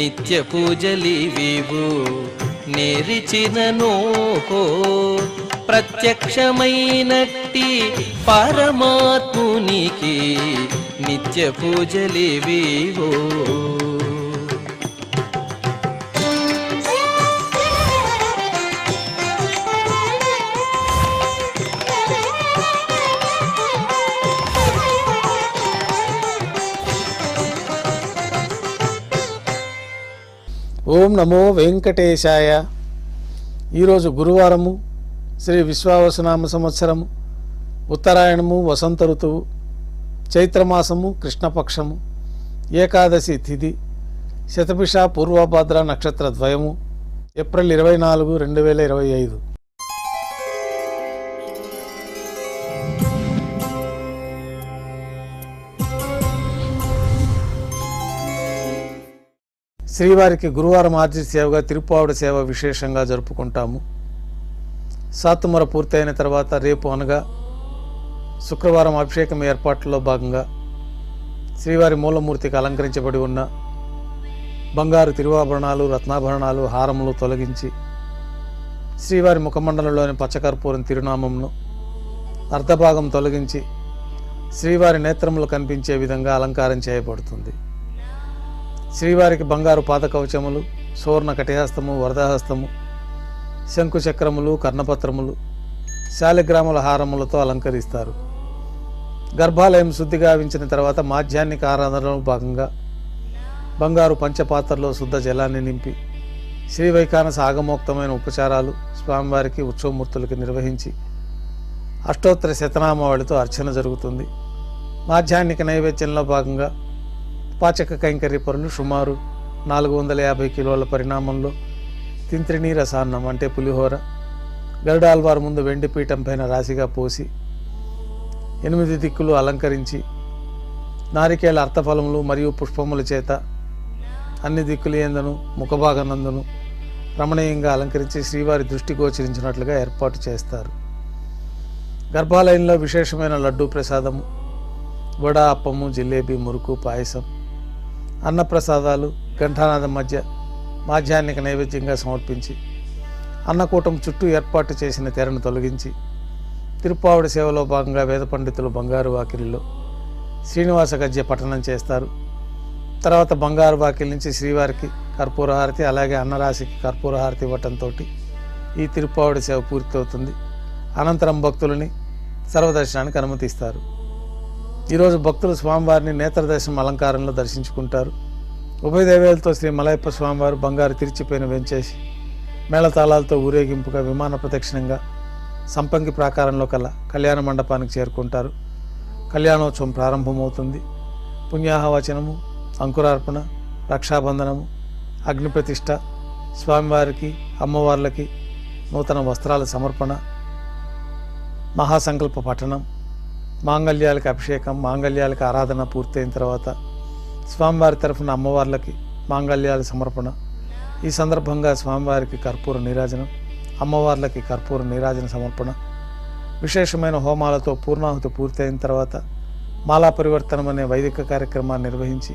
నిత్య పూజలివివు నేరిచిననోహో ప్రత్యక్షమైనట్టి పరమాత్మునికి నిత్య పూజలివివో. ఓం నమో వెంకటేశాయ. ఈరోజు గురువారము, శ్రీ విశ్వావసునామ సంవత్సరము, ఉత్తరాయణము, వసంత ఋతువు, చైత్రమాసము, కృష్ణపక్షము, ఏకాదశి తిథి, శతభిష పూర్వభద్ర నక్షత్ర ద్వయము, ఏప్రిల్ 24, 2025. శ్రీవారికి గురువారం ఆర్జిత సేవగా తిరుప్పావడ సేవ విశేషంగా జరుపుకుంటాము. సాతుమర పూర్తయిన తర్వాత రేపు అనగా శుక్రవారం అభిషేకం ఏర్పాట్లలో భాగంగా శ్రీవారి మూలమూర్తికి అలంకరించబడి ఉన్న బంగారు తిరువాభరణాలు, రత్నాభరణాలు, హారములు తొలగించి శ్రీవారి ముఖమండలంలోని పచ్చకర్పూరం తిరునామంను అర్ధభాగం తొలగించి శ్రీవారి నేత్రములు కనిపించే విధంగా అలంకారం చేయబడుతుంది. శ్రీవారికి బంగారు పాదకవచములు, సువర్ణ కటిహస్తము, వరదహస్తము, శంకుచక్రములు, కర్ణపత్రములు, శాలిగ్రాముల హారములతో అలంకరిస్తారు. గర్భాలయం శుద్ధి గావించిన తర్వాత మాధ్యాహ్నిక ఆరాధనలో భాగంగా బంగారు పంచపాత్రలో శుద్ధ జలాన్ని నింపి శ్రీవైఖానస ఆగమోక్తమైన ఉపచారాలు స్వామివారికి, ఉత్సవమూర్తులకి నిర్వహించి అష్టోత్తర శతనామావళితో అర్చన జరుగుతుంది. మాధ్యాహ్నిక నైవేద్యంలో భాగంగా పాచక కైంకర్య పరులు సుమారు 450 కిలోల పరిణామంలో తింత్రిణీ రసాన్నం అంటే పులిహోర గరుడాల్వారు ముందు వెండి పీఠం పైన రాశిగా పోసి 8 దిక్కులు అలంకరించి నారికేళ అర్థఫలములు మరియు పుష్పముల చేత అన్ని దిక్కులు యందును ముఖభాగనందును రమణీయంగా అలంకరించి శ్రీవారి దృష్టి గోచరించినట్లుగా ఏర్పాటు చేస్తారు. గర్భాలయంలో విశేషమైన లడ్డూ ప్రసాదము, వడ, అప్పము, జిలేబీ, మురుకు, పాయసం, అన్నప్రసాదాలు ఘంటానాదం మధ్య మాధ్యాహ్నిక నైవేద్యంగా సమర్పించి అన్నకూటం చుట్టూ ఏర్పాటు చేసిన తెరను తొలగించి తిరుప్పావడ సేవలో భాగంగా వేద పండితులు బంగారు వాకిలిలో శ్రీనివాస గద్య పఠనం చేస్తారు. తర్వాత బంగారు వాకిలి నుంచి శ్రీవారికి కర్పూరహారతి, అలాగే అన్నరాశికి కర్పూరహారతి ఇవ్వటంతో ఈ తిరుప్పావడ సేవ పూర్తవుతుంది. అనంతరం భక్తులని సర్వదర్శనానికి అనుమతిస్తారు. ఈరోజు భక్తులు స్వామివారిని నేత్రదర్శనం అలంకారంలో దర్శించుకుంటారు. ఉభయ దేవేలతో శ్రీ మలయప్ప స్వామివారు బంగారు తిరిచిపోయిన వెంచేసి మేళతాళాలతో ఊరేగింపుగా విమాన ప్రదక్షిణంగా సంపంగి ప్రాకారంలో కల కళ్యాణ మండపానికి చేరుకుంటారు. కళ్యాణోత్సవం ప్రారంభమవుతుంది. పుణ్యాహవచనము, అంకురార్పణ, రక్షాబంధనము, అగ్నిప్రతిష్ఠ, స్వామివారికి, అమ్మవార్లకి నూతన వస్త్రాల సమర్పణ, మహాసంకల్ప పఠనం, మాంగళ్యాలకు అభిషేకం, మాంగళ్యాలకు ఆరాధన పూర్తయిన తర్వాత స్వామివారి తరఫున అమ్మవార్లకి మాంగళ్యాల సమర్పణ. ఈ సందర్భంగా స్వామివారికి కర్పూర నీరాజనం, అమ్మవార్లకి కర్పూర నీరాజన సమర్పణ, విశేషమైన హోమాలతో పూర్ణాహుతి పూర్తయిన తర్వాత మాలా పరివర్తనం అనే వైదిక కార్యక్రమాన్ని నిర్వహించి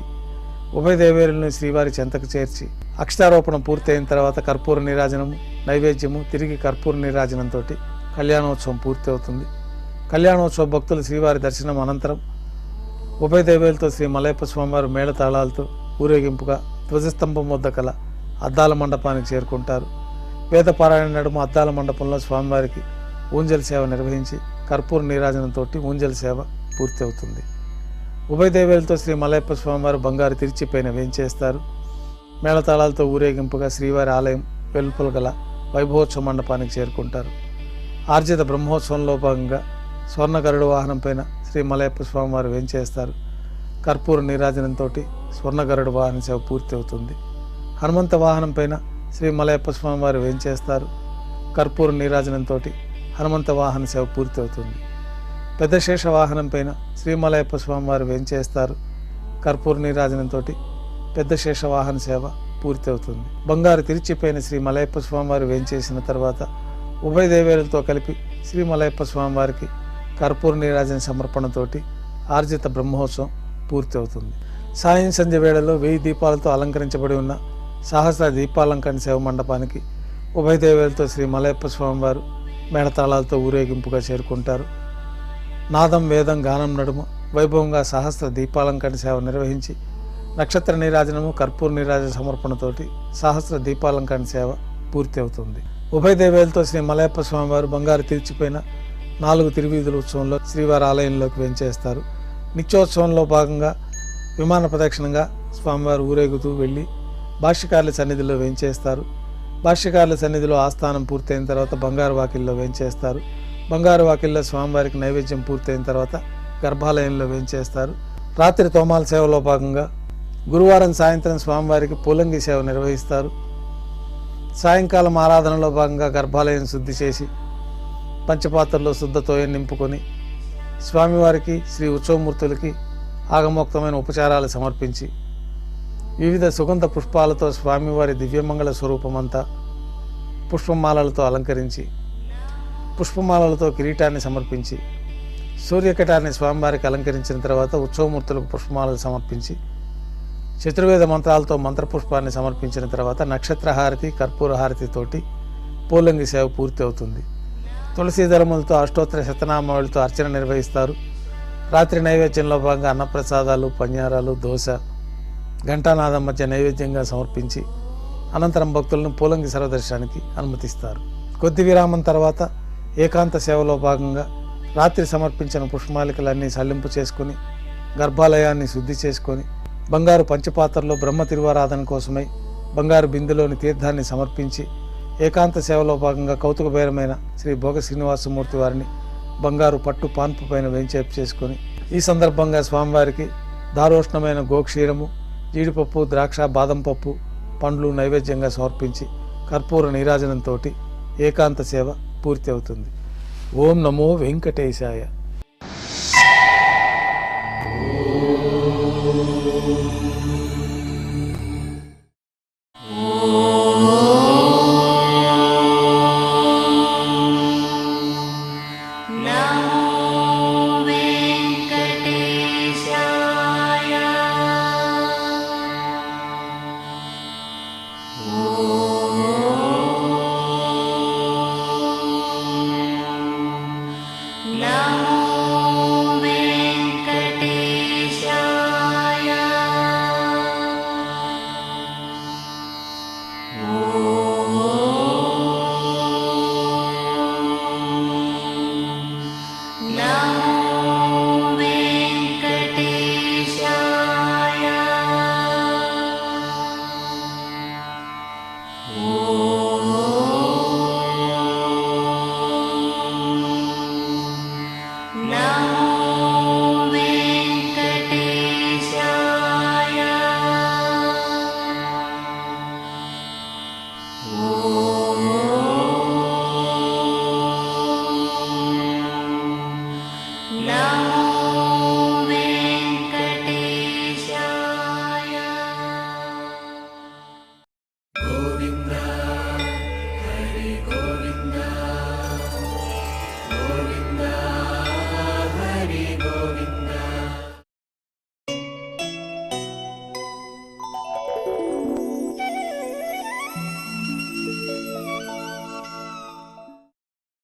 ఉభయ దేవేరులను శ్రీవారి చెంతకు చేర్చి అక్షతారోపణ పూర్తయిన తర్వాత కర్పూర నీరాజనము, నైవేద్యము, తిరిగి కర్పూర నీరాజనంతో కళ్యాణోత్సవం పూర్తి అవుతుంది. కళ్యాణోత్సవ భక్తులు శ్రీవారి దర్శనం అనంతరం ఉభయ దేవేలతో శ్రీ మలయప్ప స్వామివారు మేళతాళాలతో ఊరేగింపుగా ధ్వజస్తంభం వద్ద కల అద్దాల మండపానికి చేరుకుంటారు. వేద పారాయణ నడుమ అద్దాల మండపంలో స్వామివారికి ఊంజల్ సేవ నిర్వహించి కర్పూర నీరాజనంతో ఊంజల్ సేవ పూర్తి అవుతుంది. ఉభయ దేవేలతో శ్రీ మలయప్ప స్వామివారు బంగారు తిరిచిపైన వేంచేస్తారు. మేళతాళాలతో ఊరేగింపుగా శ్రీవారి ఆలయం వెలుపల గల వైభవోత్సవ మండపానికి చేరుకుంటారు. ఆర్జిత బ్రహ్మోత్సవంలో భాగంగా స్వర్ణ గరుడు వాహనం పైన శ్రీ మలయప్ప స్వామివారు వేంచేస్తారు. కర్పూర నీరాజనంతో స్వర్ణ గరుడు వాహన సేవ పూర్తి అవుతుంది. హనుమంత వాహనం పైన శ్రీ మలయప్ప స్వామివారు వేంచేస్తారు. కర్పూర నీరాజనంతో హనుమంత వాహన సేవ పూర్తి అవుతుంది. పెద్ద శేష వాహనం పైన శ్రీ మలయప్ప స్వామివారు వేంచేస్తారు. కర్పూర నీరాజనంతో పెద్ద శేష వాహన సేవ పూర్తి అవుతుంది. బంగారు తిరిచిపోయిన శ్రీ మలయప్ప స్వామివారు వేంచేసిన తర్వాత ఉభయ దేవేలతో కలిపి శ్రీ మలయప్ప స్వామివారికి కర్పూర నీరాజన సమర్పణతోటి ఆర్జిత బ్రహ్మోత్సవం పూర్తి అవుతుంది. సాయం సంధ్య వేళలో 1000 దీపాలతో అలంకరించబడి ఉన్న సహస్ర దీపాలంకరణ సేవ మండపానికి ఉభయ దేవేలతో శ్రీ మలయప్ప స్వామివారు మేళతాళాలతో ఊరేగింపుగా చేరుకుంటారు. నాదం వేదం గానం నడుమ వైభవంగా సహస్ర దీపాలంకరణ సేవ నిర్వహించి నక్షత్ర నీరాజనము కర్పూర నీరాజన సమర్పణతోటి సహస్ర దీపాలంకరణ సేవ పూర్తి అవుతుంది. ఉభయ దేవేలతో శ్రీ మలయప్ప స్వామివారు బంగారు తీర్చిపోయిన 4 తిరువీధుల ఉత్సవంలో శ్రీవారి ఆలయంలోకి వెంచేస్తారు. నిత్యోత్సవంలో భాగంగా విమాన ప్రదక్షిణంగా స్వామివారు ఊరేగుతూ వెళ్ళి భాష్యకారుల సన్నిధిలో వెంచేస్తారు. భాష్యకారుల సన్నిధిలో ఆస్థానం పూర్తయిన తర్వాత బంగారు వాకిల్లో వెంచేస్తారు. బంగారు వాకిల్లో స్వామివారికి నైవేద్యం పూర్తయిన తర్వాత గర్భాలయంలో వెంచేస్తారు. రాత్రి తోమాల సేవలో భాగంగా గురువారం సాయంత్రం స్వామివారికి పూలంగి సేవ నిర్వహిస్తారు. సాయంకాలం ఆరాధనలో భాగంగా గర్భాలయం శుద్ధి చేసి పంచపాత్రలో శుద్ధ తోయం నింపుకొని స్వామివారికి శ్రీ ఉత్సవమూర్తులకి ఆగమోక్తమైన ఉపచారాలు సమర్పించి వివిధ సుగంధ పుష్పాలతో స్వామివారి దివ్యమంగళ స్వరూపమంతా పుష్పమాలలతో అలంకరించి పుష్పమాలలతో కిరీటాన్ని సమర్పించి సూర్యకటాన్ని స్వామివారికి అలంకరించిన తర్వాత ఉత్సవమూర్తులకు పుష్పమాలలు సమర్పించి చతుర్వేద మంత్రాలతో మంత్రపుష్పాన్ని సమర్పించిన తర్వాత నక్షత్రహారతి కర్పూరహారతితోటి పూలంగి సేవ పూర్తి అవుతుంది. తులసీ దళములతో అష్టోత్తర శతనామావళితో అర్చన నిర్వహిస్తారు. రాత్రి నైవేద్యంలో భాగంగా అన్నప్రసాదాలు పన్యారాలు దోశ ఘంటానాదం మధ్య నైవేద్యంగా సమర్పించి అనంతరం భక్తులను పూలంగి సర్వదర్శనానికి అనుమతిస్తారు. కొద్ది విరామం తర్వాత ఏకాంత సేవలో భాగంగా రాత్రి సమర్పించిన పుష్పమాలికలన్నీ సల్లింపు చేసుకొని గర్భాలయాన్ని శుద్ధి చేసుకొని బంగారు పంచపాత్రలో బ్రహ్మ తిరువారాధన కోసమై బంగారు బిందెలోని తీర్థాన్ని సమర్పించి ఏకాంత సేవలో భాగంగా కౌతుకబేరమైన శ్రీ భోగ శ్రీనివాసమూర్తి వారిని బంగారు పట్టు పాన్పు పైన వేంచేపు చేసుకొని ఈ సందర్భంగా స్వామివారికి దారోష్ణమైన గోక్షీరము జీడిపప్పు ద్రాక్ష బాదం పప్పు పండ్లు నైవేద్యంగా సమర్పించి కర్పూర నీరాజనంతో ఏకాంత సేవ పూర్తి అవుతుంది. ఓం నమో వెంకటేశాయ.